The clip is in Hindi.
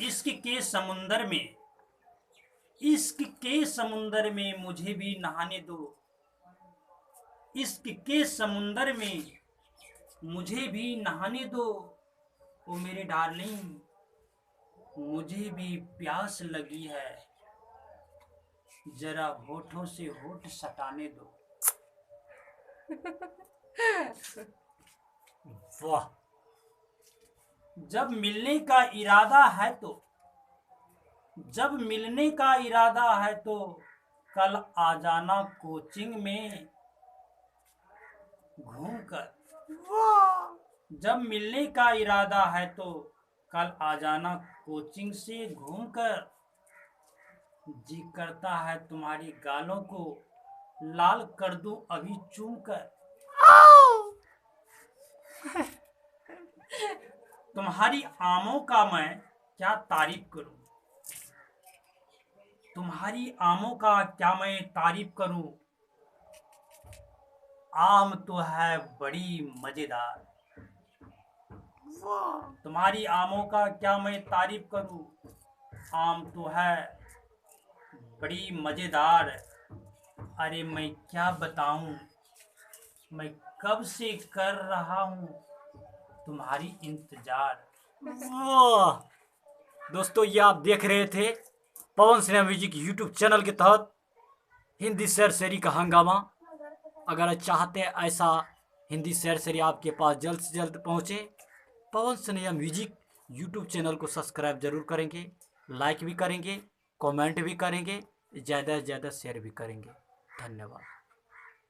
इश्क के समुंदर में, इश्क के समुंदर में मुझे भी नहाने दो। इश्क के समुंदर में मुझे भी नहाने दो। ओ मेरे डार्लिंग, मुझे भी प्यास लगी है, जरा होठों से होठ सटाने दो। वाह। जब मिलने का इरादा है तो, जब मिलने का इरादा है तो कल आ जाना कोचिंग में घूमकर। जब मिलने का इरादा है तो कल आ जाना कोचिंग से घूमकर। जी करता है तुम्हारी गालों को लाल कर दूं अभी चूम कर। तुम्हारी आमों का मैं क्या तारीफ करूं, तुम्हारी आमों का क्या मैं तारीफ करूं। आम तो है बड़ी मजेदार, तुम्हारी आमों का क्या मैं तारीफ करूं। आम तो है बड़ी मजेदार। अरे मैं क्या बताऊं, मैं कब से कर रहा हूं तुम्हारी इंतजार। वाह। दोस्तों, ये आप देख रहे थे पवन सिन्हा म्यूजिक यूट्यूब चैनल के तहत हिंदी शेर शायरी का हंगामा। अगर चाहते हैं ऐसा हिंदी शेर शायरी आपके पास जल्द से जल्द पहुंचे, पवन सिन्हा म्यूजिक यूट्यूब चैनल को सब्सक्राइब जरूर करेंगे, लाइक भी करेंगे, कमेंट भी करेंगे, ज़्यादा से ज़्यादा शेयर भी करेंगे। धन्यवाद।